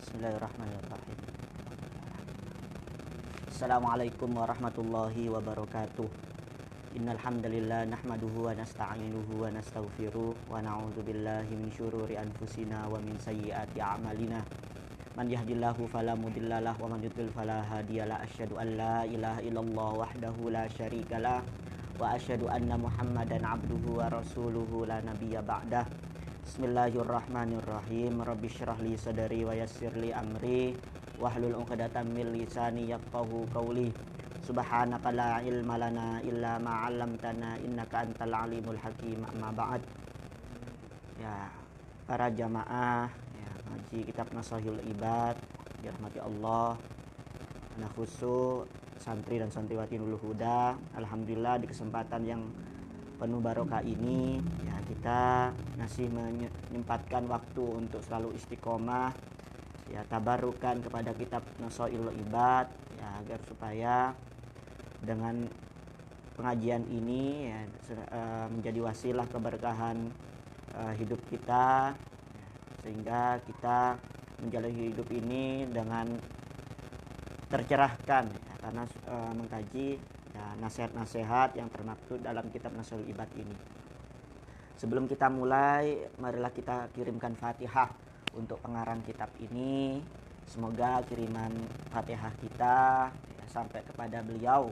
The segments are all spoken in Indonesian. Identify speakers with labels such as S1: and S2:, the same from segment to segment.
S1: Bismillahirrahmanirrahim. Assalamualaikum warahmatullahi wabarakatuh. Innal hamdalillah nahmaduhu wa nasta'inuhu wa nastaghfiruh wa na'udzu billahi min syururi anfusina wa min sayyiati a'malina. Man yahdihillahu fala mudhillalah wa man yudhlil fala hadiyalah. Asyhadu an la ilaha illallah wahdahu la syarikalah wa asyhadu anna Muhammadan abduhu wa rasuluhu la nabiyya ba'dah. Bismillahirrahmanirrahim. Rabbi syrah li sadari wa yassir li amri wahlul 'uqdatam min lisani yafqahu qawli. Subhanaka la ilma lana illa ma 'allamtana innaka antal alimul hakim. Amma ba'd. Ya, para jamaah ya, ngaji kitab Nashahul Ibad dirahmati Allah. Anak khusus santri dan santriwati Nurul Huda, alhamdulillah di kesempatan yang penuh barokah ini ya, kita masih menyempatkan waktu untuk selalu istiqomah ya, tabarukan kepada kitab Nashahul Ibad ya, agar supaya dengan pengajian ini ya, menjadi wasilah keberkahan hidup kita ya, sehingga kita menjalani hidup ini dengan tercerahkan ya, karena mengkaji ya, nasihat-nasihat yang termaktub dalam kitab Nashahul Ibad ini. Sebelum kita mulai, marilah kita kirimkan Fatihah untuk pengarang kitab ini. Semoga kiriman Fatihah kita ya, sampai kepada beliau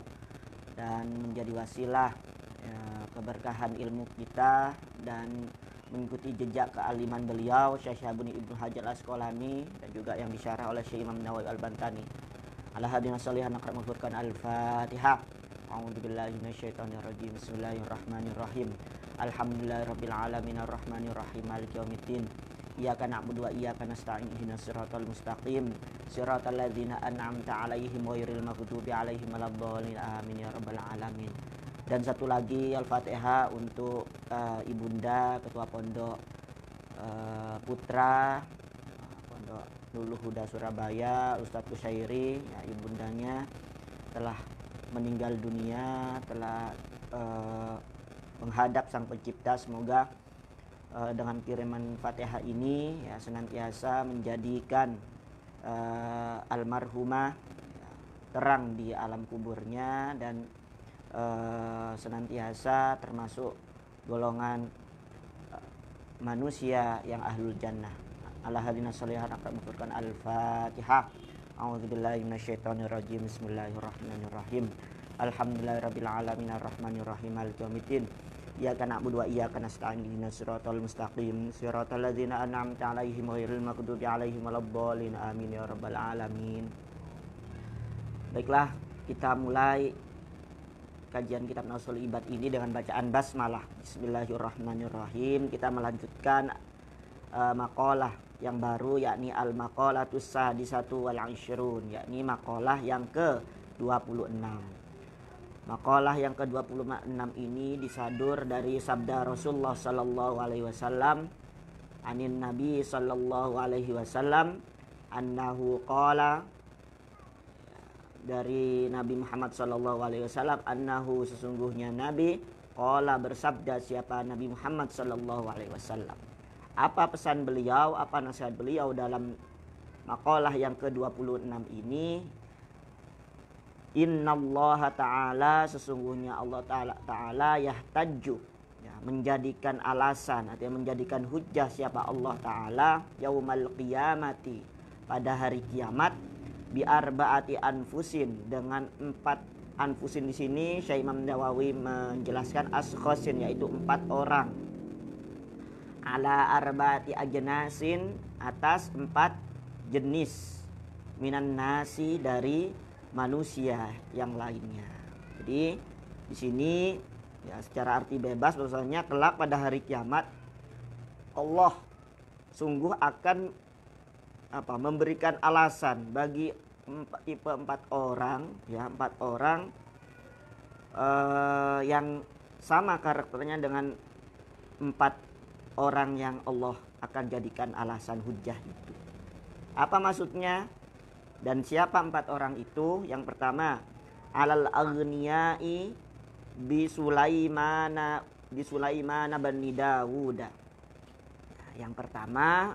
S1: dan menjadi wasilah ya, keberkahan ilmu kita dan mengikuti jejak kealiman beliau Syekh Syahbuni Ibnu Hajar Al-Asqalani dan juga yang disyarah oleh Syekh Imam Nawawi Al-Bantani. Ala hadina sholihan akramul furqan Al-Fatihah. A'udzubillahi minasyaitonirrajim. Bismillahirrahmanirrahim. Alhamdulillahirabbil alamin arrahmanirrahim maliki yaumiddin. Iyyaka na'budu wa iyyaka nasta'in ihdinas siratal mustaqim siratal ladzina an'amta 'alaihim ghairil maghdubi 'alaihim waladdallin amin ya rabbal alamin. Dan satu lagi Al-Fatihah untuk Ibunda Ketua Pondok Putra Pondok Nurul Huda Surabaya, Ustadz Kusyairi ya, ibundanya telah meninggal dunia, telah menghadap Sang Pencipta. Semoga dengan kiriman Fatihah ini ya, senantiasa menjadikan almarhumah ya, terang di alam kuburnya dan senantiasa termasuk golongan manusia yang ahlul jannah. Ala hadina sholihan akramul Al-Fatihah. A'udzubillahi minasyaitonirrajim. Bismillahirrahmanirrahim. Alhamdulillahirabbil alamin arrahmanirrahim maliki yaumiddin. Iyyaka na'budu wa iyyaka nasta'in ihdinas siratal mustaqim siratal ladzina an'amta 'alaihim ghairil maghdubi 'alaihim waladdallin amin ya rabbal alamin. Baiklah, kita mulai kajian kitab Nashahul Ibad ini dengan bacaan basmalah. Bismillahirrahmanirrahim. Kita melanjutkan maqalah yang baru, yakni al-maqalatus sadisatu wal 'ishrun, yakni maqalah yang ke-26. Maqalah yang ke-26 ini disadur dari sabda Rasulullah sallallahu alaihi wasallam, anin Nabi sallallahu alaihi wasallam annahu qala, dari Nabi Muhammad sallallahu alaihi wasallam, annahu sesungguhnya Nabi qala bersabda. Siapa Nabi Muhammad sallallahu alaihi wasallam? Apa pesan beliau, apa nasihat beliau dalam maqalah yang ke-26 ini? Innallaha ta'ala, sesungguhnya Allah ta'ala yahtajju ya, menjadikan alasan atau menjadikan hujjah siapa Allah ta'ala yaumal qiyamati, pada hari kiamat, bi arba'ati anfusin, dengan 4 anfusin. Di sini Syekh Imam Nawawi menjelaskan askhosin, yaitu 4 orang, ala arba'ati ajnasin, atas 4 jenis, minan nasi, dari manusia yang lainnya. Jadi di sini ya, secara arti bebas bahwasanya kelak pada hari kiamat Allah sungguh akan memberikan alasan bagi tipe 4 orang ya, 4 orang yang sama karakternya dengan 4 orang yang Allah akan jadikan alasan hujjah itu. Apa maksudnya? Dan siapa 4 orang itu? Yang pertama, alal aghniyai bi Sulaimana bani Dawud. Yang pertama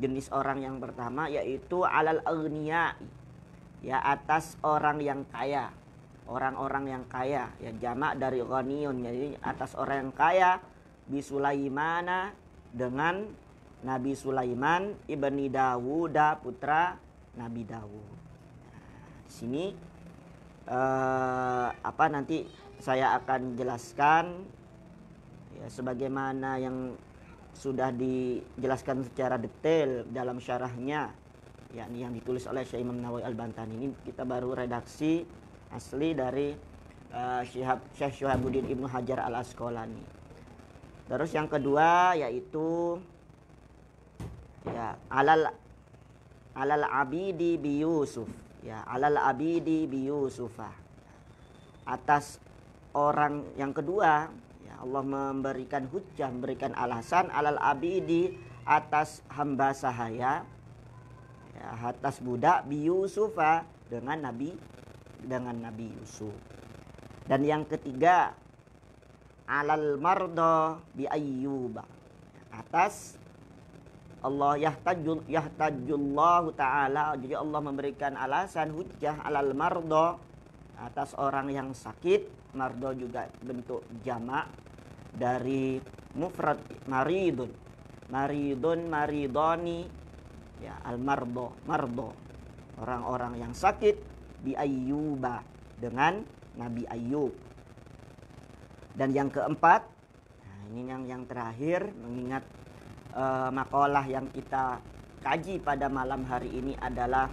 S1: jenis orang yang pertama yaitu alal aghniya, ya atas orang yang kaya, orang-orang yang kaya, ya jamak dari ghaniyun, jadi atas orang yang kaya, bi Sulaimana, dengan Nabi Sulaiman ibni Dawud, putra Nabi Dawud. Di sini nanti saya akan jelaskan ya sebagaimana yang sudah dijelaskan secara detail dalam syarahnya, yakni yang ditulis oleh Syekh Imam Nawawi Al-Bantani. Ini kita baru redaksi asli dari Syekh Syuhabuddin Ibnu Hajar Al-Asqalani. Terus yang kedua yaitu ya alal abidi bi Yusuf, ya alal abidi bi Yusufa, atas orang yang kedua ya Allah memberikan hujjah, memberikan alasan alal abidi, atas hamba sahaya, ya atas budak bi Yusufa, dengan Nabi Yusuf. Dan yang ketiga alal mardo bi Ayyuba, atas Allah yahtajullahu ta'ala, jadi Allah memberikan alasan hujjah alal mardo, atas orang yang sakit. Mardo juga bentuk jamak dari mufrad maridun, maridoni, ya al mardo, orang-orang yang sakit, bi Ayyuba, dengan Nabi Ayyub. Dan yang keempat, nah ini yang terakhir, mengingat makalah yang kita kaji pada malam hari ini adalah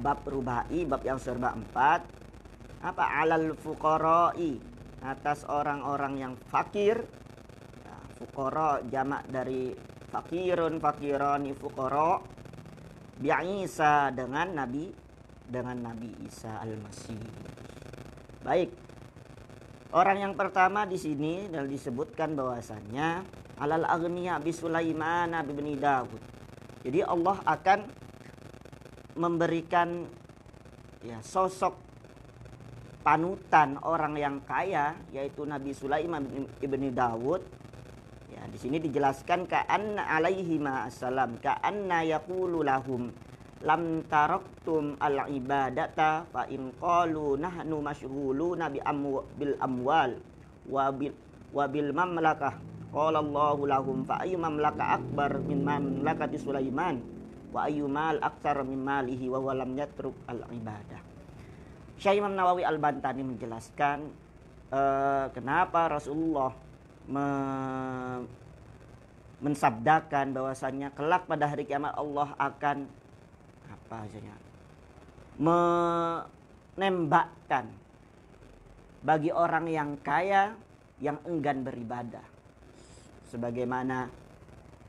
S1: bab rubai, bab yang serba 4. Alal fuqara'i, atas orang-orang yang fakir, ya, fuqara jamak dari fakirun, fakirani, fuqara, bi Isa, dengan Nabi Isa Al-Masih. Baik, orang yang pertama di sini dan disebutkan bahwasannya alal aghniya bi Sulaiman bin Dawud. Jadi Allah akan memberikan ya sosok panutan orang yang kaya, yaitu Nabi Sulaiman ibni Dawud. Ya, di sini dijelaskan ka'anna alaihi ma'assalam, ka'anna yaqulu lahum lam taraktum al ibadata fa in qalu nahnu masyghuluna bil amwal wa bil mamlakah. Qala Allahu lahum fa ayyu mamlaka akbar min mamlakati Sulaiman wa ayyu mal aktsar min malihi wa huwa lam yatruk al ibadah. Syekh Imam Nawawi Al-Bantani menjelaskan kenapa Rasulullah mensabdakan bahwasannya kelak pada hari kiamat Allah akan menembakkan bagi orang yang kaya yang enggan beribadah. Sebagaimana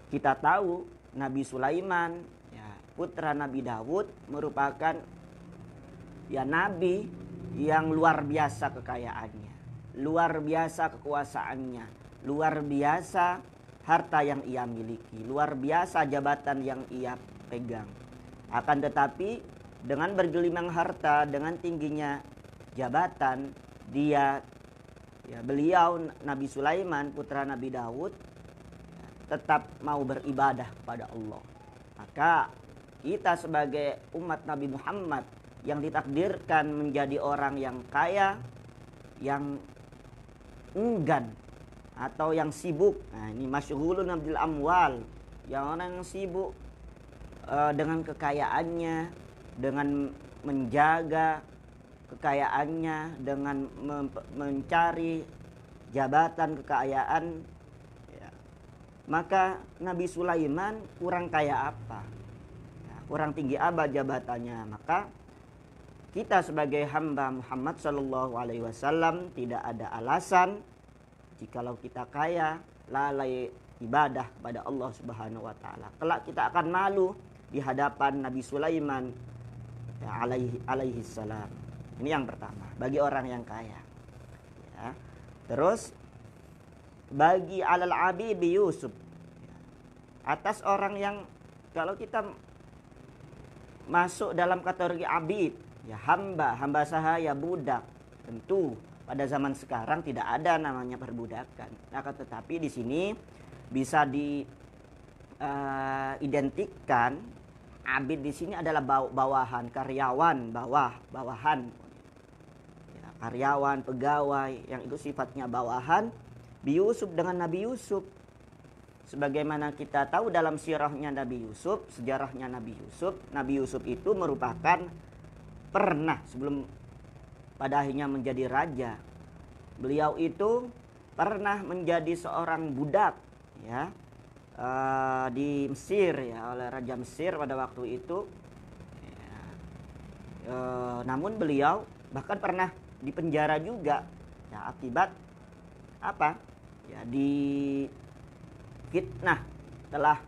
S1: kita tahu Nabi Sulaiman, ya, putra Nabi Dawud, merupakan ya nabi yang luar biasa kekayaannya, luar biasa kekuasaannya, luar biasa harta yang ia miliki, luar biasa jabatan yang ia pegang. Akan tetapi dengan bergelimang harta, dengan tingginya jabatan, beliau Nabi Sulaiman putra Nabi Dawud tetap mau beribadah kepada Allah. Maka kita sebagai umat Nabi Muhammad yang ditakdirkan menjadi orang yang kaya, yang enggan atau yang sibuk. Nah, ini masyghulun bil amwal, yang orang yang sibuk dengan kekayaannya, dengan menjaga kekayaannya, dengan mencari jabatan kekayaan, ya. Maka Nabi Sulaiman kurang kaya apa? Ya, kurang tinggi apa jabatannya? Maka kita sebagai hamba Muhammad Sallallahu Alaihi Wasallam tidak ada alasan jikalau kita kaya lalai ibadah kepada Allah Subhanahu Wa Taala. Kelak kita akan malu di hadapan Nabi Sulaiman ya, alaihi salam. Ini yang pertama bagi orang yang kaya. Ya. Terus bagi alal abidi Yusuf, atas orang yang, kalau kita masuk dalam kategori abid, ya hamba sahaya, budak, tentu pada zaman sekarang tidak ada namanya perbudakan. Nah, tetapi di sini bisa identikkan abid di sini adalah bawahan, karyawan, bawahan. Ya, karyawan, pegawai yang itu sifatnya bawahan. Bi Yusuf dengan Nabi Yusuf. Sebagaimana kita tahu dalam sirahnya Nabi Yusuf, sejarahnya Nabi Yusuf itu merupakan pernah sebelum pada akhirnya menjadi raja. Beliau itu pernah menjadi seorang budak, ya, di Mesir, ya, oleh Raja Mesir pada waktu itu. Ya, namun beliau bahkan pernah dipenjara juga, ya, akibat apa? Ya, di fitnah telah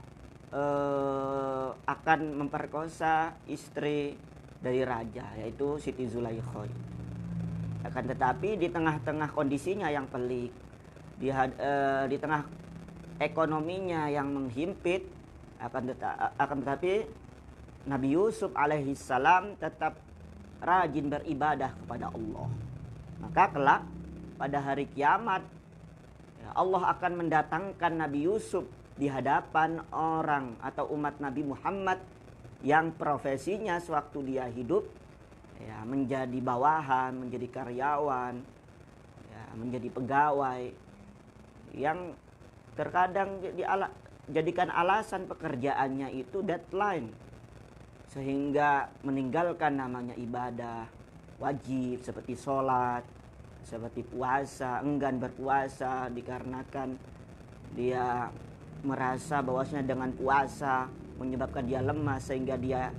S1: akan memperkosa istri dari raja, yaitu Siti Zulaikha. Akan tetapi di tengah-tengah kondisinya yang pelik, di tengah ekonominya yang menghimpit, akan tetapi Nabi Yusuf alaihissalam tetap rajin beribadah kepada Allah. Maka kelak pada hari kiamat, Allah akan mendatangkan Nabi Yusuf di hadapan orang atau umat Nabi Muhammad yang profesinya sewaktu dia hidup, ya, menjadi bawahan, menjadi karyawan, ya, menjadi pegawai, yang terkadang jadikan alasan pekerjaannya itu deadline, sehingga meninggalkan namanya ibadah wajib seperti sholat, seperti puasa, enggan berpuasa dikarenakan dia merasa bahwasanya dengan puasa menyebabkan dia lemah sehingga dia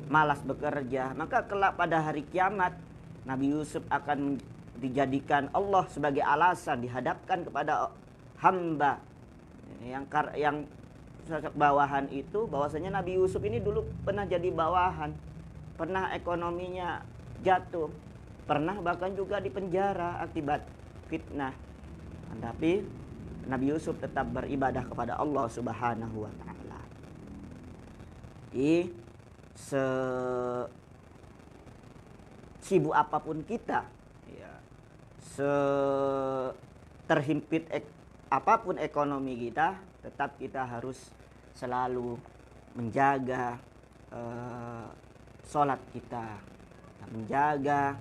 S1: malas bekerja. Maka kelak pada hari kiamat Nabi Yusuf akan dijadikan Allah sebagai alasan, dihadapkan kepada hamba yang sosok bawahan itu, bahwasanya Nabi Yusuf ini dulu pernah jadi bawahan, pernah ekonominya jatuh, pernah bahkan juga dipenjara akibat fitnah. Tapi Nabi Yusuf tetap beribadah kepada Allah Subhanahu wa taala. Sibuk apapun kita, ya, terhimpit apapun ekonomi kita, tetap kita harus selalu menjaga sholat kita, menjaga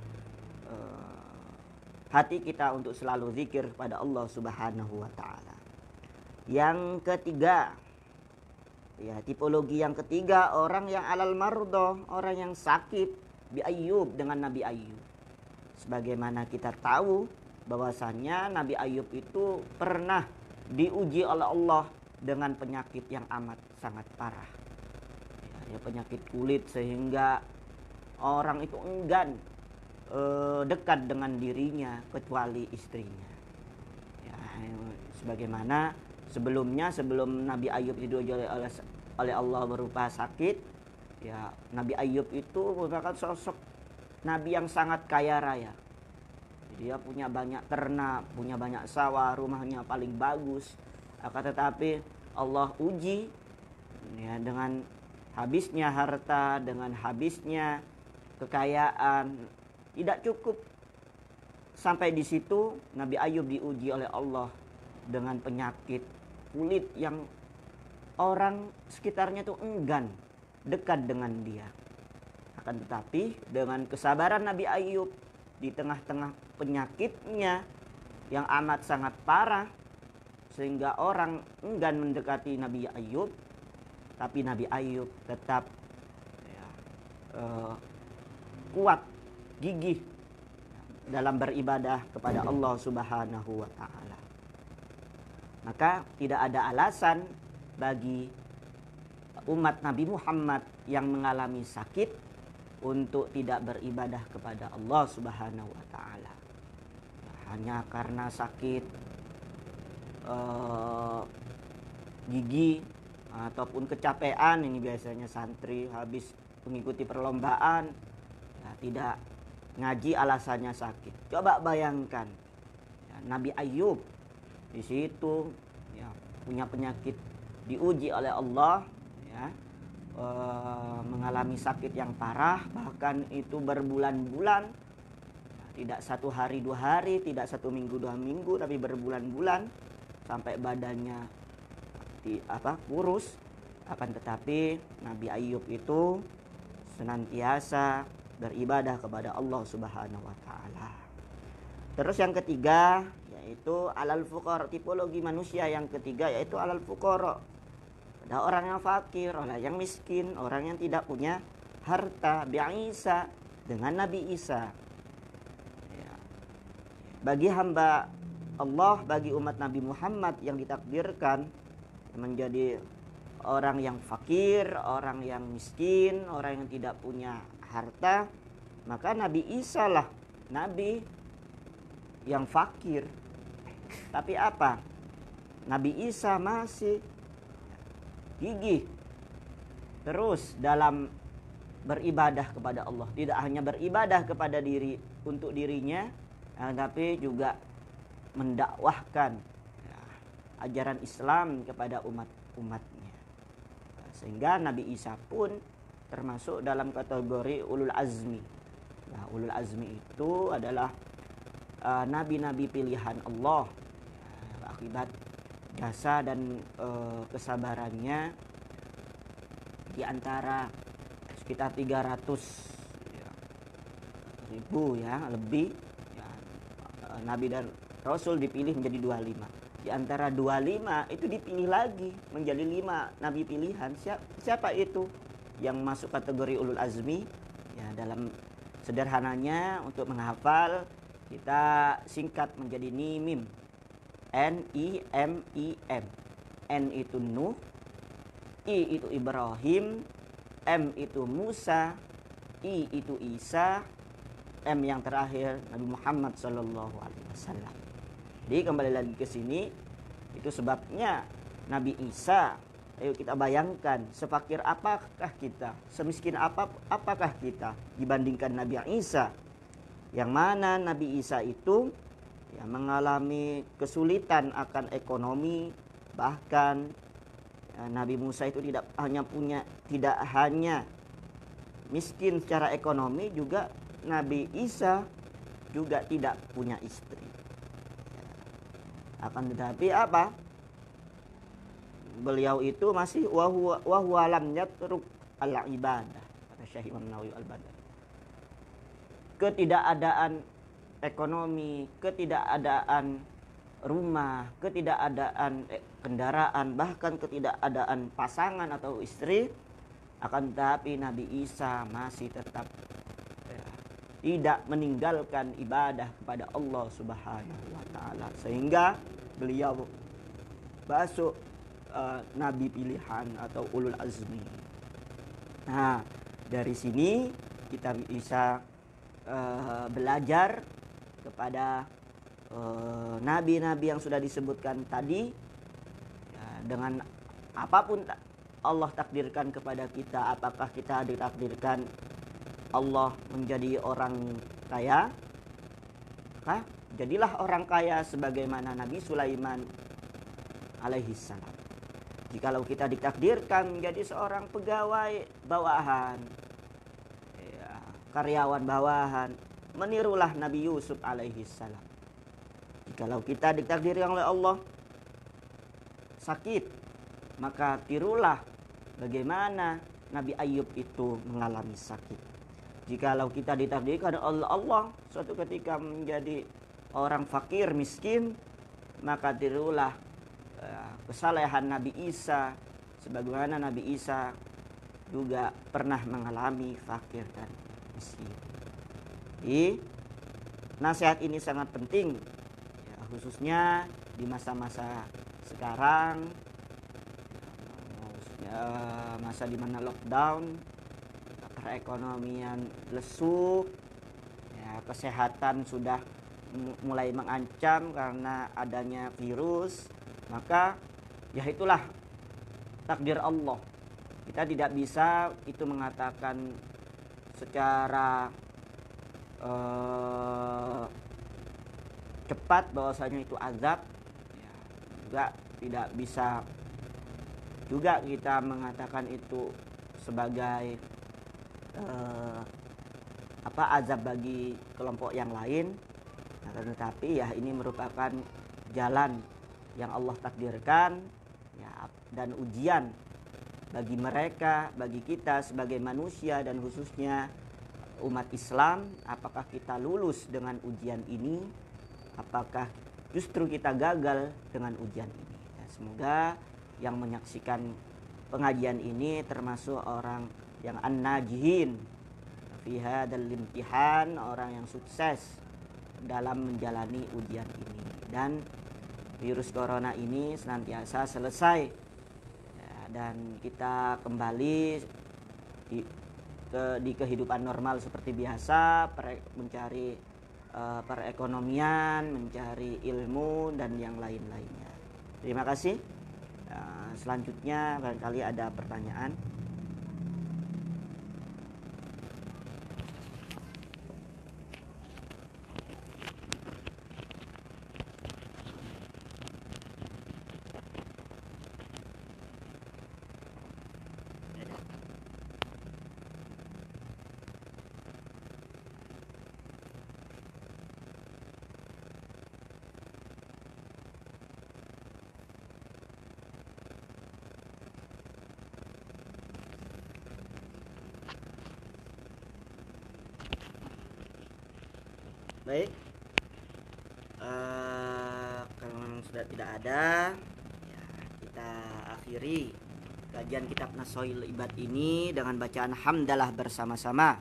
S1: hati kita untuk selalu zikir kepada Allah Subhanahu wa taala. Yang ketiga, ya, tipologi yang ketiga, orang yang alal mardo, orang yang sakit, bi Ayyub, dengan Nabi Ayyub. Sebagaimana kita tahu bahwasannya Nabi Ayyub itu pernah diuji oleh Allah dengan penyakit yang amat sangat parah, ya, penyakit kulit, sehingga orang itu enggan dekat dengan dirinya kecuali istrinya. Ya, sebagaimana sebelum Nabi Ayyub diuji oleh Allah berupa sakit, ya, Nabi Ayyub itu merupakan sosok Nabi yang sangat kaya raya. Dia punya banyak ternak, punya banyak sawah, rumahnya paling bagus. Akan tetapi Allah uji, ya, dengan habisnya harta, dengan habisnya kekayaan. Tidak cukup sampai di situ, Nabi Ayyub diuji oleh Allah dengan penyakit kulit yang orang sekitarnya tuh enggan dekat dengan dia. Akan tetapi dengan kesabaran Nabi Ayyub di tengah-tengah penyakitnya yang amat sangat parah, sehingga orang enggan mendekati Nabi Ayyub, tapi Nabi Ayyub tetap, ya, kuat, gigih dalam beribadah kepada Allah Subhanahu wa taala. Maka tidak ada alasan bagi umat Nabi Muhammad yang mengalami sakit untuk tidak beribadah kepada Allah Subhanahu wa taala. Hanya karena sakit gigi ataupun kecapean, ini biasanya santri habis mengikuti perlombaan, ya, tidak ngaji alasannya sakit. Coba bayangkan, ya, Nabi Ayyub di situ, ya, punya penyakit, diuji oleh Allah, ya, mengalami sakit yang parah, bahkan itu berbulan-bulan, tidak 1 hari 2 hari, tidak 1 minggu 2 minggu, tapi berbulan-bulan sampai badannya kurus, Akan tetapi Nabi Ayub itu senantiasa beribadah kepada Allah Subhanahu wa taala. Terus yang ketiga yaitu alal fuqara, tipologi manusia yang ketiga yaitu alal fuqara. Ada orang yang fakir, orang yang miskin, orang yang tidak punya harta. Bi Isa, dengan Nabi Isa. Ya. Bagi hamba Allah, bagi umat Nabi Muhammad yang ditakdirkan menjadi orang yang fakir, orang yang miskin, orang yang tidak punya harta, maka Nabi Isa lah Nabi yang fakir. Tapi apa? Nabi Isa masih gigih terus dalam beribadah kepada Allah. Tidak hanya beribadah kepada diri untuk dirinya, tapi juga mendakwahkan ajaran Islam kepada umat-umatnya. Sehingga Nabi Isa pun termasuk dalam kategori ulul azmi. Nah, ulul azmi itu adalah nabi-nabi pilihan Allah. Akibat jasa dan kesabarannya di antara sekitar 300.000 ya lebih ya, nabi dan rasul dipilih menjadi 25. Di antara 25 itu dipilih lagi menjadi 5 nabi pilihan. Siapa itu yang masuk kategori ulul azmi? Ya, dalam sederhananya untuk menghafal kita singkat menjadi NIMIM. N-I-M-I-M. N itu Nuh, I itu Ibrahim, M itu Musa, I itu Isa, M yang terakhir Nabi Muhammad sallallahu alaihi wasallam. Jadi kembali lagi ke sini, itu sebabnya Nabi Isa, ayo kita bayangkan sefakir apakah kita, semiskin apakah kita dibandingkan Nabi Isa. Yang mana Nabi Isa itu ya, mengalami kesulitan akan ekonomi, bahkan ya, Nabi Musa itu tidak hanya miskin secara ekonomi, juga Nabi Isa juga tidak punya istri. Ya. Akan tetapi apa? Beliau itu masih wahuwa lam yatruk al-ibadah, kata Syekh Imam Nawawi Al-Badar. Ketidakadaan ekonomi, ketidakadaan rumah, ketidakadaan kendaraan, bahkan ketidakadaan pasangan atau istri, akan tetapi Nabi Isa masih tetap tidak meninggalkan ibadah kepada Allah Subhanahu wa taala, sehingga beliau masuk nabi pilihan atau ulul azmi. Nah, dari sini kita bisa belajar kepada nabi-nabi yang sudah disebutkan tadi ya, dengan apapun Allah takdirkan kepada kita. Apakah kita ditakdirkan Allah menjadi orang kaya, maka jadilah orang kaya sebagaimana Nabi Sulaiman alaihissalam. Jikalau kita ditakdirkan menjadi seorang pegawai bawahan, karyawan bawahan, menirulah Nabi Yusuf alaihissalam. Jikalau kita ditakdirkan oleh Allah sakit, maka tirulah bagaimana Nabi Ayub itu mengalami sakit. Jikalau kita ditakdirkan oleh Allah suatu ketika menjadi orang fakir miskin, maka tirulah kesalehan Nabi Isa, sebagaimana Nabi Isa juga pernah mengalami fakir dan miskin. Jadi nasihat ini sangat penting ya, khususnya di masa-masa sekarang, masa di mana lockdown, perekonomian lesu, ya, kesehatan sudah mulai mengancam karena adanya virus. Maka ya itulah takdir Allah. Kita tidak bisa itu mengatakan secara cepat bahwasanya itu azab ya, juga tidak bisa juga kita mengatakan itu sebagai azab bagi kelompok yang lain. Nah, tetapi ya ini merupakan jalan yang Allah takdirkan ya, dan ujian bagi mereka, bagi kita sebagai manusia dan khususnya umat Islam, apakah kita lulus dengan ujian ini, apakah justru kita gagal dengan ujian ini. Ya, semoga yang menyaksikan pengajian ini termasuk orang yang an-najihin fi hadzal imtihan, orang yang sukses dalam menjalani ujian ini, dan virus corona ini senantiasa selesai ya, dan kita kembali di kehidupan normal seperti biasa, mencari perekonomian, mencari ilmu dan yang lain-lainnya. Terima kasih. Selanjutnya barangkali ada pertanyaan. Baik, kalau memang sudah tidak ada, ya, kita akhiri kajian kitab Nasoil Ibad ini dengan bacaan hamdalah bersama-sama.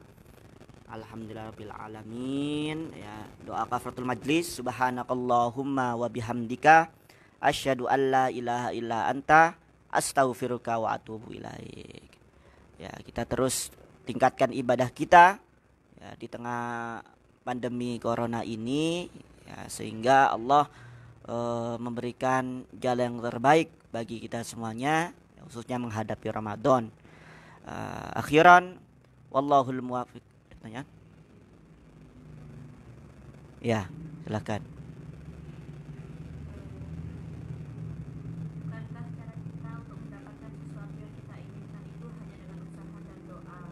S1: Alhamdulillahirabbil alamin. Ya, doa kafaratul majlis. Subhanakallahumma wa bihamdika asyhadu an la ilaha illa anta astaghfiruka wa atubu ilaik. Ya, kita terus tingkatkan ibadah kita ya, di tengah pandemi corona ini ya, sehingga Allah memberikan jalan yang terbaik bagi kita semuanya, khususnya menghadapi Ramadan. Akhiran wallahul muwaffiq. Pertanyaan? Ya, silakan.
S2: Bukankah cara kita untuk mendapatkan sesuatu yang kita inginkan itu hanya dengan usaha dan doa?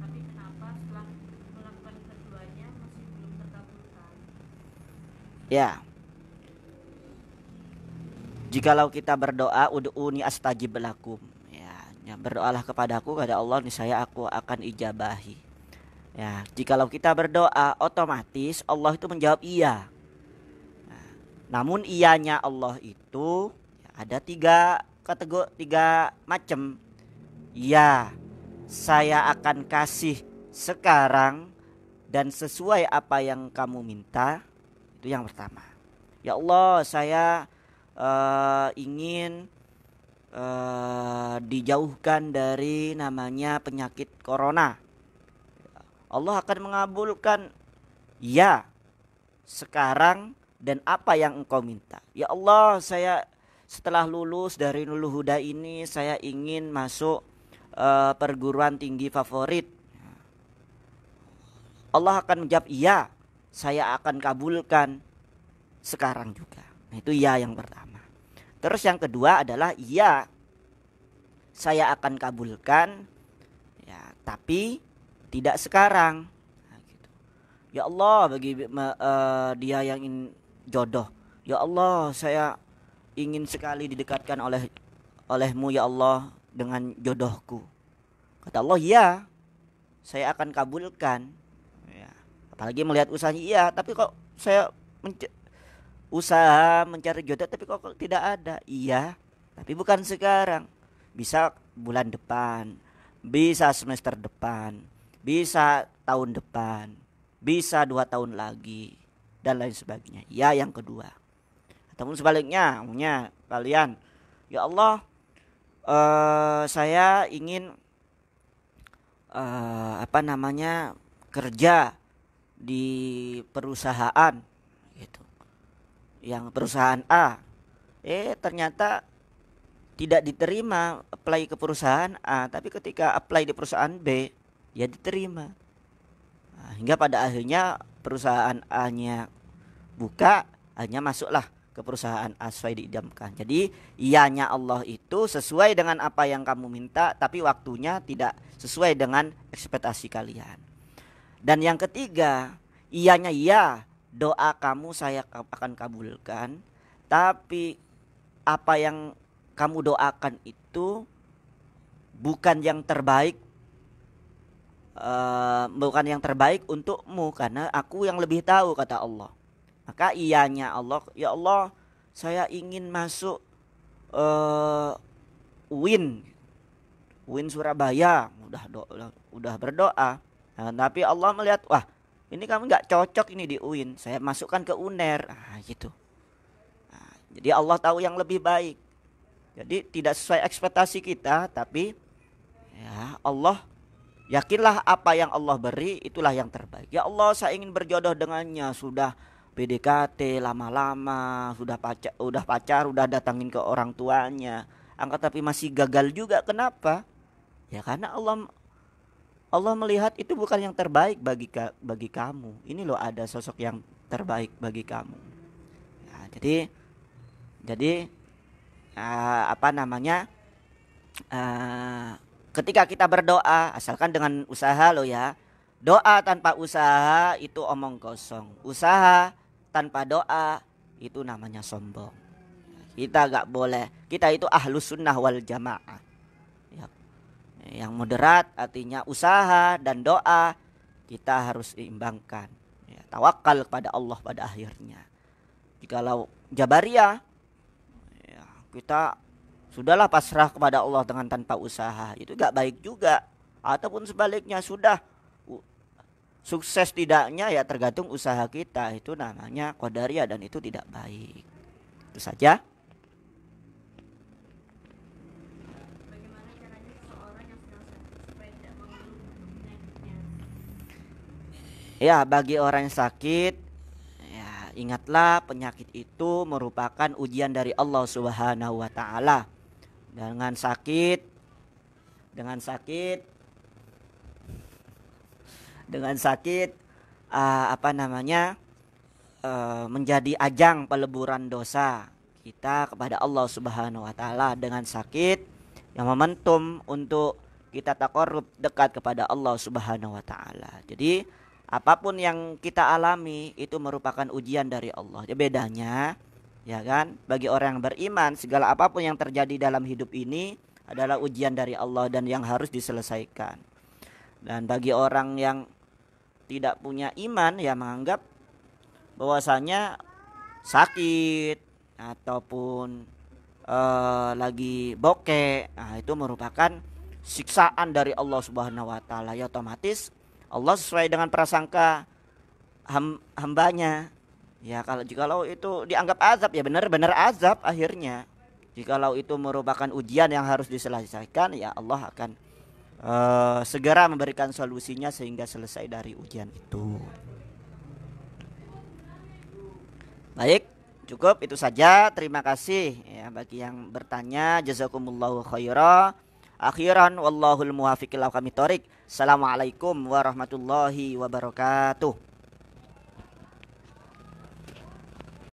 S2: Tapi kenapa setelah melakukan keduanya masih belum terkabulkan?
S1: Ya. Jikalau kita berdoa, ud'uni astajib lakum. Ya, berdoalah kepadaku, kata Allah, niscaya aku akan ijabahi. Ya, jikalau kita berdoa, otomatis Allah itu menjawab iya. Nah, namun iyanya Allah itu ada tiga kategori, tiga macam. Ya, saya akan kasih sekarang dan sesuai apa yang kamu minta. Itu yang pertama. Ya Allah, saya ingin dijauhkan dari namanya penyakit corona. Allah akan mengabulkan ya sekarang dan apa yang engkau minta. Ya Allah, saya setelah lulus dari Nurul Huda ini, saya ingin masuk perguruan tinggi favorit. Allah akan menjawab iya, saya akan kabulkan sekarang juga. Nah, itu ya yang pertama. Terus yang kedua adalah iya, saya akan kabulkan ya, tapi tidak sekarang. Nah, gitu. Ya Allah, bagi dia yang ingin jodoh, ya Allah, saya ingin sekali didekatkan olehmu ya Allah dengan jodohku. Kata Allah, iya, saya akan kabulkan. Ya. Apalagi melihat usahanya, iya, tapi kok saya usaha mencari jodoh tapi kok tidak ada. Iya, tapi bukan sekarang. Bisa bulan depan, bisa semester depan, bisa tahun depan, bisa 2 tahun lagi, dan lain sebagainya. Ya, yang kedua. Ataupun sebaliknya, umumnya kalian, ya Allah, saya ingin kerja di perusahaan gitu, yang perusahaan A, ternyata tidak diterima apply ke perusahaan A, tapi ketika apply di perusahaan B ya diterima. Nah, hingga pada akhirnya perusahaan A-nya buka, hanya masuklah ke perusahaan A sesuai diidamkan. Jadi iyanya Allah itu sesuai dengan apa yang kamu minta, tapi waktunya tidak sesuai dengan ekspektasi kalian. Dan yang ketiga, iyanya iya, doa kamu saya akan kabulkan, tapi apa yang kamu doakan itu bukan yang terbaik, bukan yang terbaik untukmu, karena aku yang lebih tahu, kata Allah. Maka iyanya Allah, ya Allah, saya ingin masuk UIN Surabaya, udah berdoa. Nah, tapi Allah melihat, wah ini kamu nggak cocok ini di UIN, saya masukkan ke UNER, gitu. Nah, jadi Allah tahu yang lebih baik. Jadi tidak sesuai ekspektasi kita, tapi ya Allah, yakinlah apa yang Allah beri itulah yang terbaik. Ya Allah, saya ingin berjodoh dengannya, sudah PDKT lama-lama, udah pacar, udah datangin ke orang tuanya, angkat tapi masih gagal juga. Kenapa? Ya karena Allah melihat itu bukan yang terbaik bagi kamu. Ini loh ada sosok yang terbaik bagi kamu. Ya, jadi apa namanya? Ketika kita berdoa, asalkan dengan usaha loh ya. Doa tanpa usaha itu omong kosong. Usaha tanpa doa itu namanya sombong. Kita gak boleh. Kita itu ahlus sunnah wal jamaah. Ya. Yang moderat artinya usaha dan doa kita harus seimbangkan. Ya, tawakal kepada Allah pada akhirnya. Jikalau Jabariyah, ya, kita sudahlah pasrah kepada Allah dengan tanpa usaha, itu gak baik juga. Ataupun sebaliknya, sudah sukses tidaknya ya tergantung usaha kita, itu namanya qadariyah dan itu tidak baik. Itu saja.
S2: Bagaimana caranya seseorang yang sedang sakit supaya tidak mengeluh penyakitnya?
S1: Ya, bagi orang yang sakit, ya ingatlah penyakit itu merupakan ujian dari Allah Subhanahu wa taala. Dengan sakit menjadi ajang peleburan dosa kita kepada Allah Subhanahu wa taala. Dengan sakit yang momentum untuk kita taqarrub dekat kepada Allah Subhanahu wa taala. Jadi apapun yang kita alami itu merupakan ujian dari Allah. Ya, bedanya ya kan, bagi orang yang beriman, segala apapun yang terjadi dalam hidup ini adalah ujian dari Allah dan yang harus diselesaikan. Dan bagi orang yang tidak punya iman, ya menganggap bahwasanya sakit ataupun lagi bokeh, nah itu merupakan siksaan dari Allah Subhanahu wa taala. Ya otomatis Allah sesuai dengan prasangka hambanya. Ya jikalau itu dianggap azab, ya benar-benar azab akhirnya. Jikalau itu merupakan ujian yang harus diselesaikan, ya Allah akan segera memberikan solusinya sehingga selesai dari ujian itu. Baik, cukup itu saja. Terima kasih ya bagi yang bertanya. Jazakumullahu khairan. Akhiran wallahul muwaffiq ila aqwamit thoriq. Assalamualaikum warahmatullahi wabarakatuh.